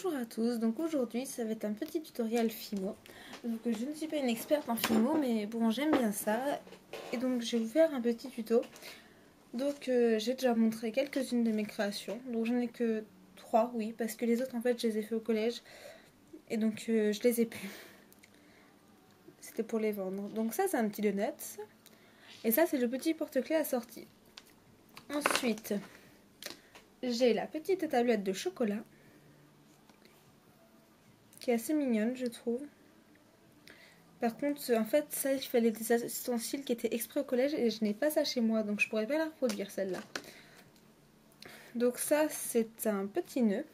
Bonjour à tous, donc aujourd'hui ça va être un petit tutoriel Fimo. Donc je ne suis pas une experte en Fimo mais bon j'aime bien ça. Et donc je vais vous faire un petit tuto. Donc j'ai déjà montré quelques-unes de mes créations. Donc j'en ai que 3, oui, parce que les autres en fait je les ai fait au collège. Et donc je les ai plus. C'était pour les vendre. Donc ça c'est un petit donut. Et ça c'est le petit porte-clés assorti. Ensuite j'ai la petite tablette de chocolat, qui est assez mignonne je trouve. Par contre, en fait, ça, il fallait des ustensiles qui étaient exprès au collège et je n'ai pas ça chez moi, donc je pourrais pas la reproduire celle-là. Donc ça, c'est un petit nœud.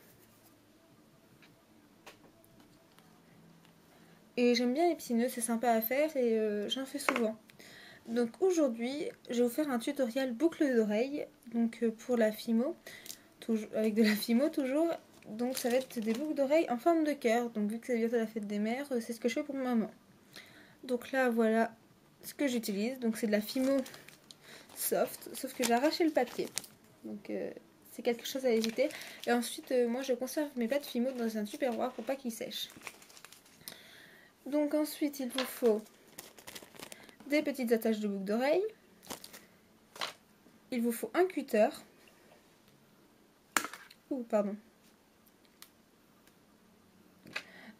Et j'aime bien les petits nœuds, c'est sympa à faire et j'en fais souvent. Donc aujourd'hui, je vais vous faire un tutoriel boucle d'oreille, donc pour la Fimo, avec de la Fimo toujours. Donc ça va être des boucles d'oreilles en forme de cœur. Donc vu que c'est bientôt la fête des mères, c'est ce que je fais pour maman. Donc là, voilà ce que j'utilise. Donc c'est de la Fimo soft, sauf que j'ai arraché le papier. Donc c'est quelque chose à éviter. Et ensuite, moi je conserve mes pâtes Fimo dans un tupperware pour pas qu'ils sèchent. Donc ensuite, il vous faut des petites attaches de boucles d'oreilles. Il vous faut un cutter. Pardon.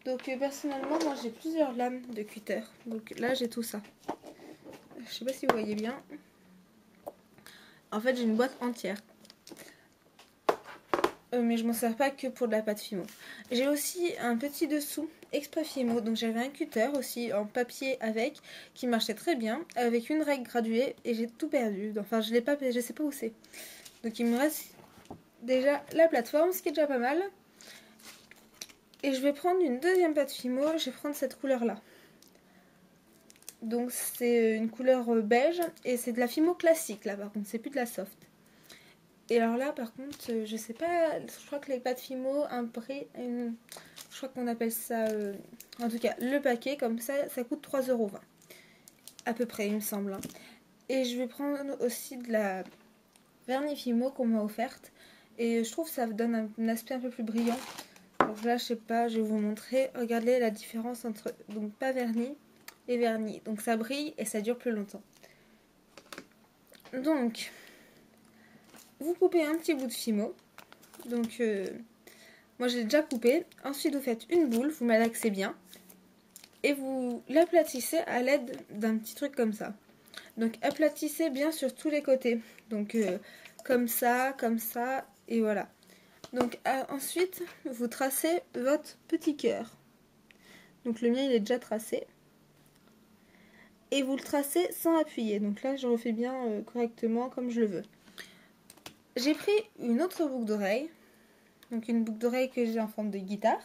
Donc personnellement, moi j'ai plusieurs lames de cutter. Donc là, j'ai tout ça. Je sais pas si vous voyez bien. En fait, j'ai une boîte entière. Mais je m'en sers pas que pour de la pâte Fimo. J'ai aussi un petit dessous exprès Fimo, donc j'avais un cutter aussi en papier avec, qui marchait très bien, avec une règle graduée, et j'ai tout perdu. Enfin, je l'ai pas, je sais pas où c'est. Donc il me reste déjà la plateforme, ce qui est déjà pas mal. Et je vais prendre une deuxième pâte Fimo, je vais prendre cette couleur là. Donc c'est une couleur beige, et c'est de la Fimo classique là par contre, c'est plus de la soft. Et alors là, par contre, je sais pas, je crois que les pâtes Fimo, je crois qu'on appelle ça, en tout cas, le paquet, comme ça coûte 3,20 €. À peu près, il me semble. Et je vais prendre aussi de la vernis Fimo qu'on m'a offerte. Et je trouve que ça donne un aspect un peu plus brillant. Donc là, je sais pas, je vais vous montrer. Regardez la différence entre, donc pas vernis et vernis. Donc ça brille et ça dure plus longtemps. Donc, vous coupez un petit bout de Fimo. Donc, moi j'ai déjà coupé. Ensuite, vous faites une boule, vous malaxez bien. Et vous l'aplatissez à l'aide d'un petit truc comme ça. Donc, aplatissez bien sur tous les côtés. Donc, comme ça, et voilà. Donc, ensuite, vous tracez votre petit cœur. Donc, le mien, il est déjà tracé. Et vous le tracez sans appuyer. Donc là, je refais bien correctement comme je le veux. J'ai pris une autre boucle d'oreille. Donc une boucle d'oreille que j'ai en forme de guitare.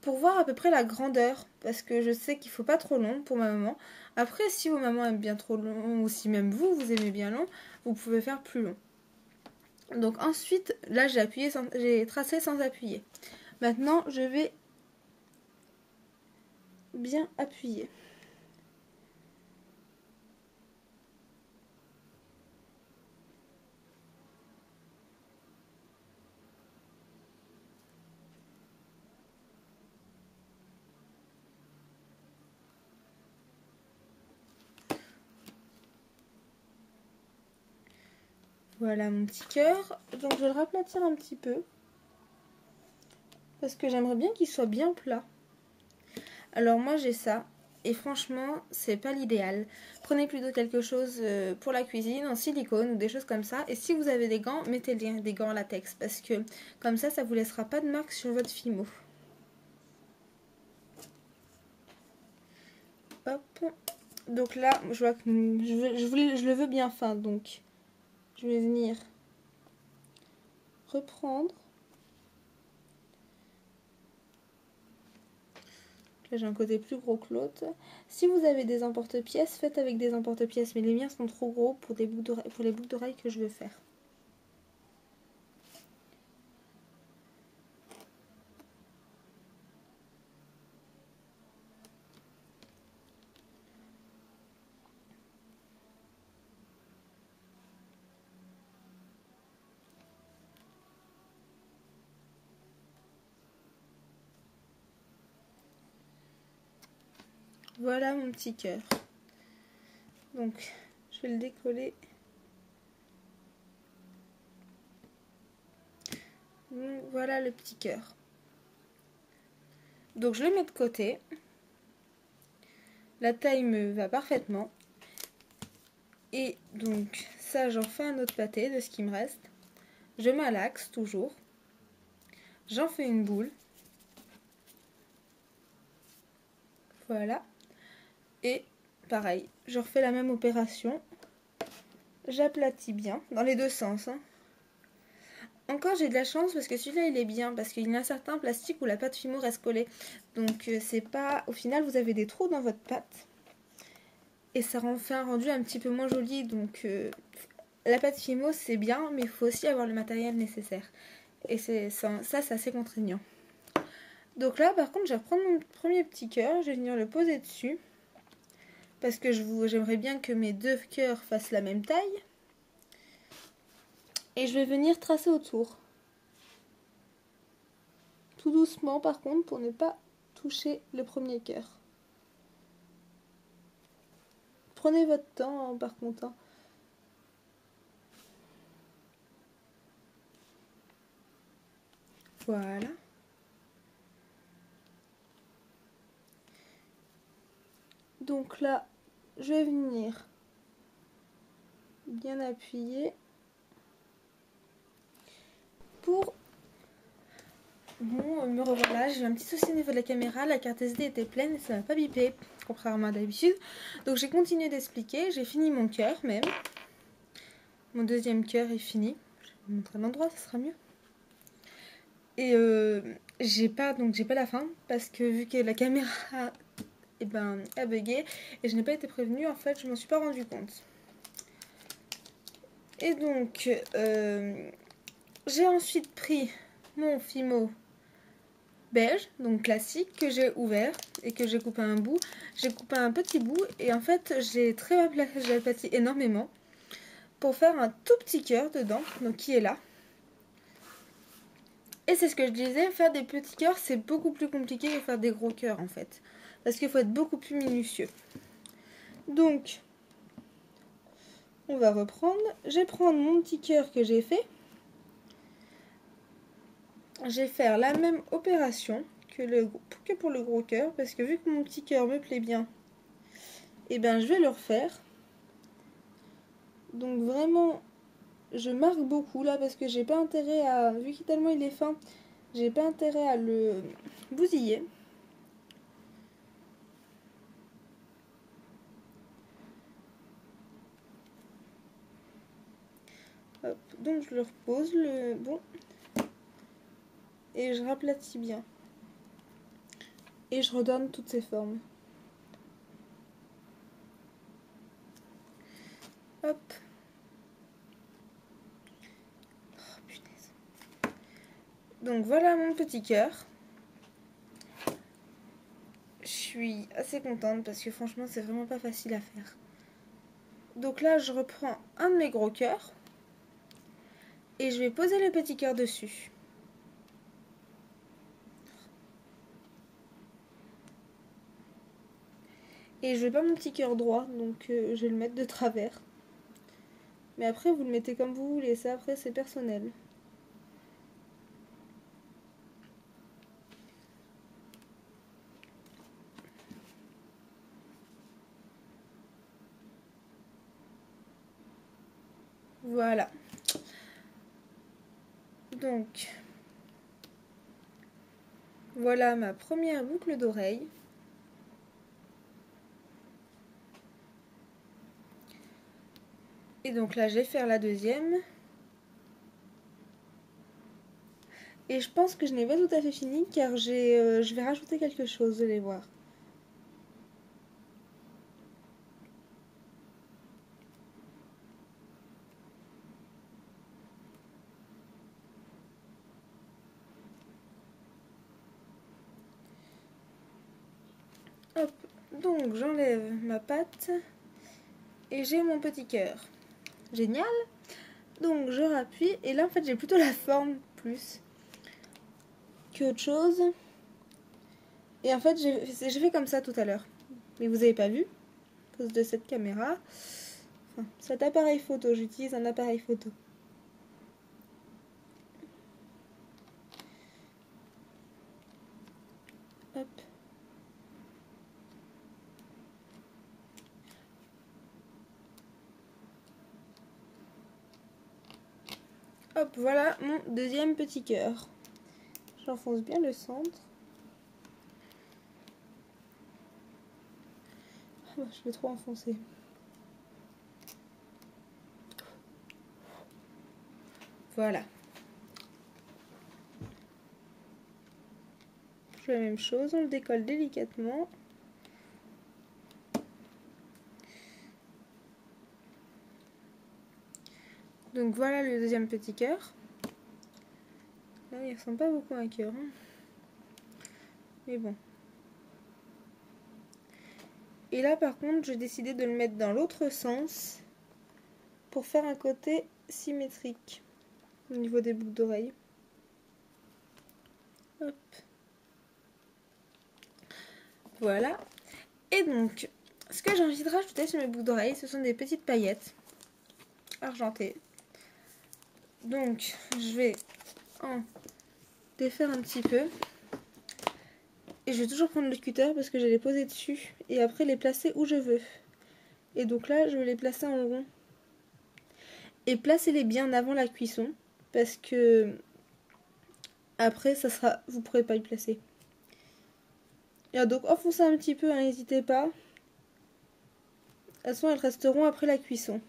Pour voir à peu près la grandeur. Parce que je sais qu'il ne faut pas trop long pour ma maman. Après, si vos mamans aiment bien trop long, ou si même vous aimez bien long, vous pouvez faire plus long. Donc ensuite, là j'ai tracé sans appuyer. Maintenant, je vais bien appuyer. Voilà mon petit cœur. Donc je vais le raplatir un petit peu. Parce que j'aimerais bien qu'il soit bien plat. Alors moi j'ai ça. Et franchement, c'est pas l'idéal. Prenez plutôt quelque chose pour la cuisine, en silicone ou des choses comme ça. Et si vous avez des gants, mettez des gants en latex. Parce que comme ça vous laissera pas de marque sur votre Fimo. Hop. Donc là, je vois que je le veux bien fin. Donc je vais venir reprendre. Là j'ai un côté plus gros que l'autre. Si vous avez des emporte-pièces, faites avec des emporte-pièces. Mais les miens sont trop gros pour les boucles d'oreilles que je veux faire. Voilà mon petit cœur. Donc, je vais le décoller. Donc, voilà le petit cœur. Donc, je le mets de côté. La taille me va parfaitement. Et donc, ça, j'en fais un autre pâté de ce qui me reste. Je malaxe toujours. J'en fais une boule. Voilà. Et pareil, je refais la même opération. J'aplatis bien, dans les deux sens. Hein. Encore j'ai de la chance parce que celui-là il est bien, parce qu'il y a certains plastiques où la pâte Fimo reste collée. Donc c'est pas... Au final vous avez des trous dans votre pâte. Et ça fait un rendu un petit peu moins joli. Donc la pâte Fimo c'est bien, mais il faut aussi avoir le matériel nécessaire. Et ça c'est assez contraignant. Donc là par contre je vais reprendre mon premier petit cœur, je vais venir le poser dessus. Parce que j'aimerais bien que mes deux cœurs fassent la même taille. Et je vais venir tracer autour. Tout doucement par contre pour ne pas toucher le premier cœur. Prenez votre temps hein, par contre. Hein. Voilà. Donc là, je vais venir bien appuyer pour... Bon, me revoilà, j'ai eu un petit souci au niveau de la caméra, la carte SD était pleine et ça m'a pas bipé, contrairement à d'habitude. Donc j'ai continué d'expliquer, j'ai fini mon cœur même. Mon deuxième cœur est fini. Je vais vous montrer l'endroit, ça sera mieux. Et j'ai pas la fin parce que vu que la caméra a bugué et je n'ai pas été prévenue, en fait je m'en suis pas rendu compte. Et donc j'ai ensuite pris mon Fimo beige, donc classique, que j'ai ouvert et que j'ai coupé un bout. J'ai coupé un petit bout et en fait j'ai aplati énormément pour faire un tout petit cœur dedans, donc qui est là. Et c'est ce que je disais, faire des petits cœurs c'est beaucoup plus compliqué que faire des gros cœurs en fait. Parce qu'il faut être beaucoup plus minutieux. Donc, on va reprendre. Je vais prendre mon petit cœur que j'ai fait. Je vais faire la même opération que pour le gros cœur. Parce que vu que mon petit cœur me plaît bien, et ben je vais le refaire. Donc vraiment, je marque beaucoup là parce que j'ai pas intérêt à... Vu qu'il tellement il est fin, j'ai pas intérêt à le bousiller. Hop, donc je le repose, le bon, et je raplatis bien. Et je redonne toutes ces formes. Hop. Oh, punaise. Donc voilà mon petit cœur. Je suis assez contente parce que franchement c'est vraiment pas facile à faire. Donc là je reprends un de mes gros cœurs. Et je vais poser le petit cœur dessus. Et je vais pas mon petit cœur droit, donc je vais le mettre de travers. Mais après vous le mettez comme vous voulez, ça après c'est personnel. Voilà. Donc, voilà ma première boucle d'oreille. Et donc là, je vais faire la deuxième. Et je pense que je n'ai pas tout à fait fini car je vais rajouter quelque chose, vous allez voir. Hop, donc j'enlève ma pâte et j'ai mon petit cœur. Génial! Donc je rappuie et là en fait j'ai plutôt la forme plus qu'autre chose. Et en fait j'ai fait comme ça tout à l'heure. mais vous n'avez pas vu à cause de cette caméra. Enfin, cet appareil photo, j'utilise un appareil photo. Hop. Hop, voilà mon deuxième petit cœur. J'enfonce bien le centre. Oh, je vais trop enfoncer. Voilà. Je fais la même chose, on le décolle délicatement. Donc voilà le deuxième petit cœur. Là, il ressemble pas beaucoup à un cœur. Hein. Mais bon. Et là, par contre, j'ai décidé de le mettre dans l'autre sens pour faire un côté symétrique au niveau des boucles d'oreilles. Hop. Voilà. Et donc, ce que j'ai envie de rajouter sur mes boucles d'oreilles, ce sont des petites paillettes argentées. Donc, je vais en défaire un petit peu. Et je vais toujours prendre le cutter parce que je vais les poser dessus et après les placer où je veux. Et donc là, je vais les placer en rond. Et placez-les bien avant la cuisson parce que après, ça sera, vous ne pourrez pas y placer. Et donc enfoncez un petit peu, hein, n'hésitez pas. De toute façon, elles resteront après la cuisson.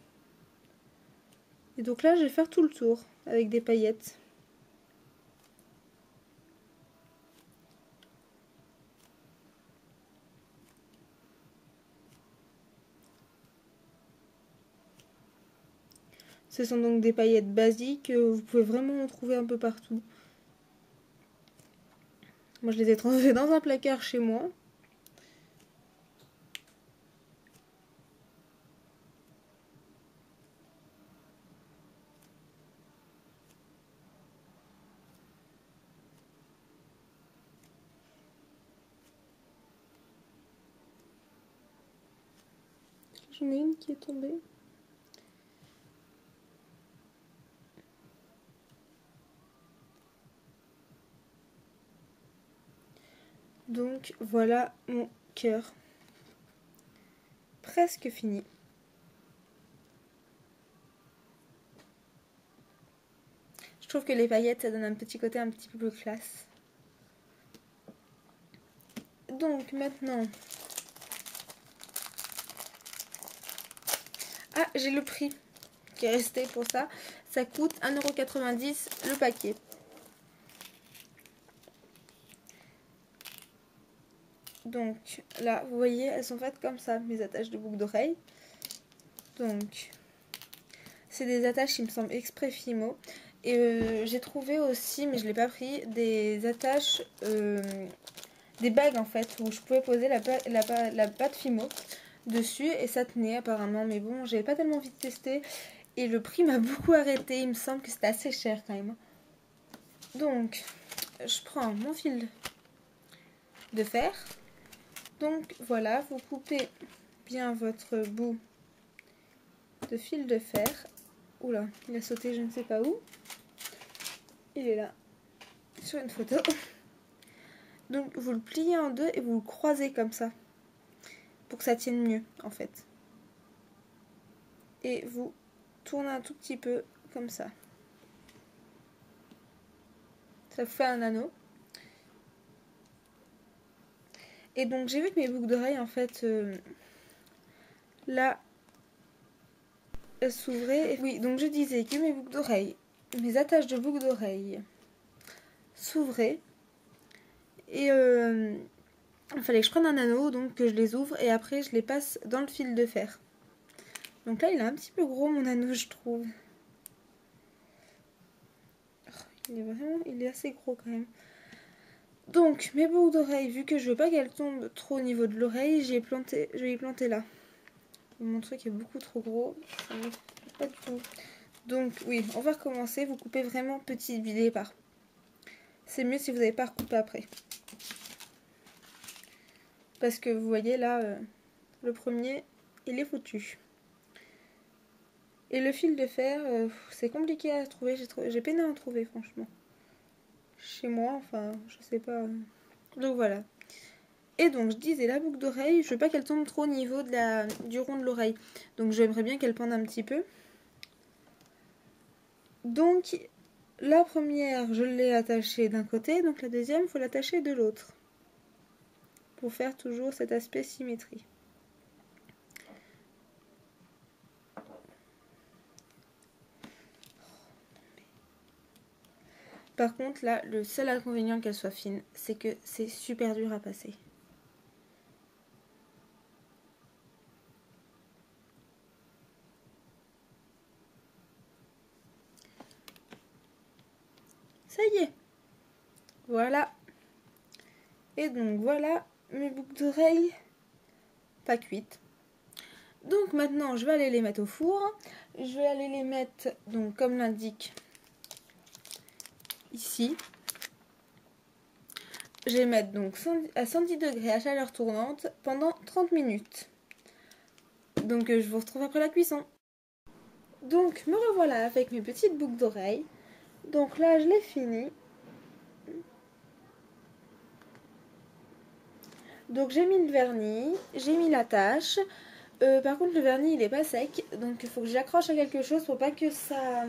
Et donc là, je vais faire tout le tour avec des paillettes. Ce sont donc des paillettes basiques, vous pouvez vraiment en trouver un peu partout. Moi, je les ai transférées dans un placard chez moi. J'en ai une qui est tombée. Donc voilà mon cœur. Presque fini. Je trouve que les paillettes, ça donne un petit côté un petit peu plus classe. Donc maintenant... Ah, j'ai le prix qui est resté pour ça. Ça coûte 1,90 € le paquet. Donc là, vous voyez, elles sont faites comme ça, mes attaches de boucles d'oreilles. Donc, c'est des attaches qui me semblent exprès Fimo. Et j'ai trouvé aussi, mais je ne l'ai pas pris, des attaches, des bagues en fait, où je pouvais poser la pâte Fimo dessus et ça tenait apparemment. Mais bon, j'avais pas tellement envie de tester et le prix m'a beaucoup arrêté. Il me semble que c'était assez cher quand même. Donc, je prends mon fil de fer. Donc voilà, vous coupez bien votre bout de fil de fer. Oula, il a sauté je ne sais pas où. Il est là, sur une photo. Donc vous le pliez en deux et vous le croisez comme ça. Pour que ça tienne mieux en fait. Et vous tournez un tout petit peu comme ça. Ça vous fait un anneau. Et donc j'ai vu que mes boucles d'oreilles en fait là elles s'ouvraient. Oui, donc je disais que mes boucles d'oreilles, mes attaches de boucles d'oreilles s'ouvraient et il fallait que je prenne un anneau, donc que je les ouvre et après je les passe dans le fil de fer. Donc là il est un petit peu gros mon anneau je trouve. Il est assez gros quand même. Donc mes boucles d'oreilles, vu que je veux pas qu'elles tombent trop au niveau de l'oreille, je vais y planter là. Mon truc est beaucoup trop gros, ça me fait pas du tout. Donc oui, on va recommencer, vous coupez vraiment petit du départ. C'est mieux si vous n'avez pas recoupé après. Parce que vous voyez là, le premier, il est foutu. Et le fil de fer, c'est compliqué à trouver. J'ai peiné à en trouver, franchement. Chez moi, enfin, je sais pas. Donc voilà. Et donc, je disais, la boucle d'oreille, je veux pas qu'elle tombe trop au niveau du rond de l'oreille. Donc, j'aimerais bien qu'elle pende un petit peu. Donc, la première, je l'ai attachée d'un côté. Donc, la deuxième, il faut l'attacher de l'autre. Pour faire toujours cet aspect symétrie. Par contre, là, le seul inconvénient qu'elle soit fine, c'est que c'est super dur à passer. Ça y est. Voilà. Et donc, voilà mes boucles d'oreilles pas cuites. Donc, maintenant, je vais aller les mettre au four. Je vais aller les mettre, donc, comme l'indique ici. Je vais les mettre donc à 110 degrés à chaleur tournante pendant 30 minutes. Donc je vous retrouve après la cuisson. Donc me revoilà avec mes petites boucles d'oreilles. Donc là je l'ai fini. Donc j'ai mis le vernis, j'ai mis la tache. Par contre le vernis il est pas sec. Donc il faut que j'accroche à quelque chose pour pas que ça...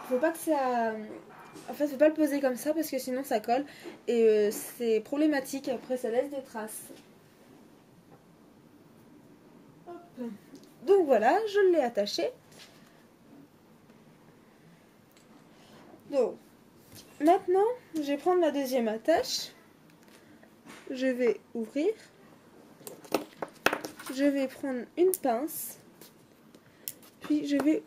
Faut pas que ça... En fait, faut pas le poser comme ça parce que sinon ça colle et c'est problématique. Après, ça laisse des traces. Hop. Donc voilà, je l'ai attaché. Donc, maintenant, je vais prendre la deuxième attache. Je vais ouvrir. Je vais prendre une pince. Puis je vais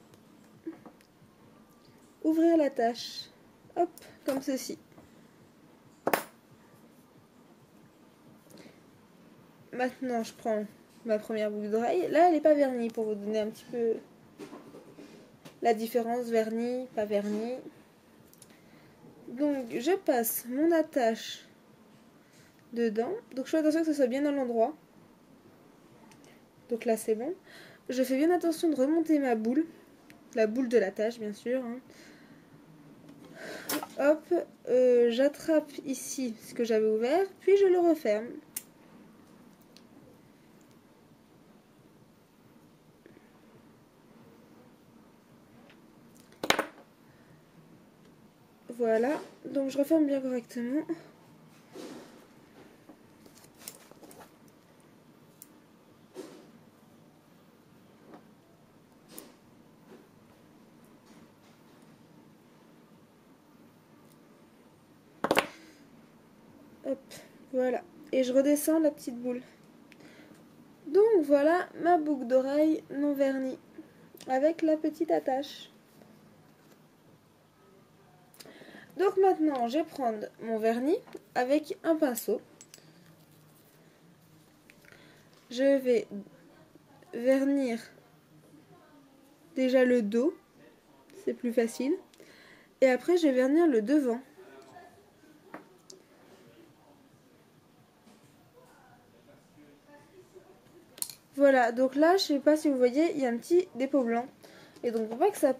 ouvrir l'attache. Hop, comme ceci. Maintenant, je prends ma première boucle d'oreille. Là, elle n'est pas vernie pour vous donner un petit peu la différence vernis, pas vernis. Donc, je passe mon attache dedans. Donc, je fais attention que ce soit bien à l'endroit. Donc là, c'est bon. Je fais bien attention de remonter ma boule. La boule de l'attache, bien sûr. Hein. Hop, j'attrape ici ce que j'avais ouvert, puis je le referme. Voilà, donc je referme bien correctement. Hop, voilà. Et je redescends la petite boule. Donc voilà ma boucle d'oreille non vernie avec la petite attache. Donc maintenant, je vais prendre mon vernis avec un pinceau. Je vais vernir déjà le dos, c'est plus facile. Et après, je vais vernir le devant. Voilà, donc là, je sais pas si vous voyez, il y a un petit dépôt blanc. Et donc pour que ça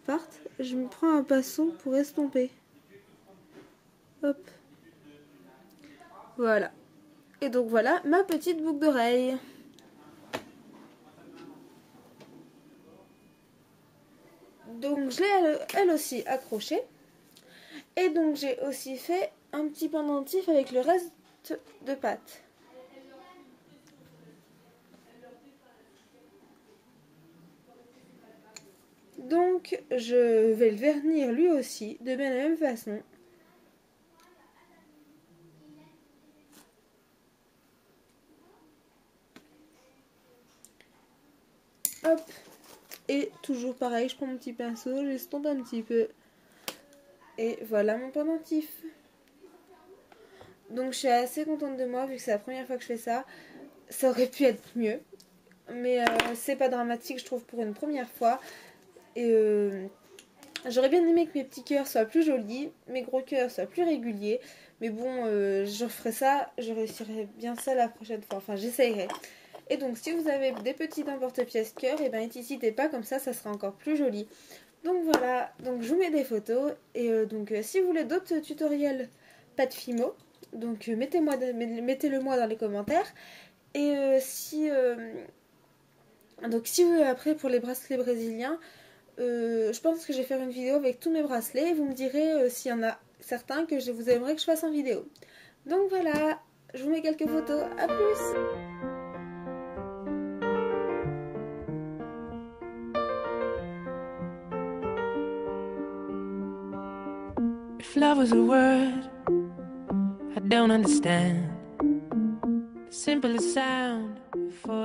parte, je me prends un pinceau pour estomper. Hop. Voilà. Et donc voilà ma petite boucle d'oreille. Donc je l'ai elle aussi accrochée. Et donc j'ai aussi fait un petit pendentif avec le reste de pâte. Donc je vais le vernir lui aussi de bien la même façon. Hop. Et toujours pareil, je prends mon petit pinceau, j'estompe un petit peu. Et voilà mon pendentif. Donc je suis assez contente de moi vu que c'est la première fois que je fais ça. Ça aurait pu être mieux. Mais c'est pas dramatique je trouve pour une première fois. Et j'aurais bien aimé que mes petits cœurs soient plus jolis, mes gros cœurs soient plus réguliers. Mais bon, je ferai ça, je réussirai bien ça la prochaine fois. Enfin, j'essayerai. Et donc si vous avez des petits emporte-pièces cœur, et ben n'hésitez pas, comme ça sera encore plus joli. Donc voilà, donc je vous mets des photos. Et si vous voulez d'autres tutoriels pâte Fimo, donc mettez-le moi dans les commentaires. Et si après pour les bracelets brésiliens, je pense que je vais faire une vidéo avec tous mes bracelets. Et vous me direz s'il y en a certains que vous aimeriez que je fasse en vidéo. Donc voilà, je vous mets quelques photos. À plus! If love was a word I don't understand, the simplest sound for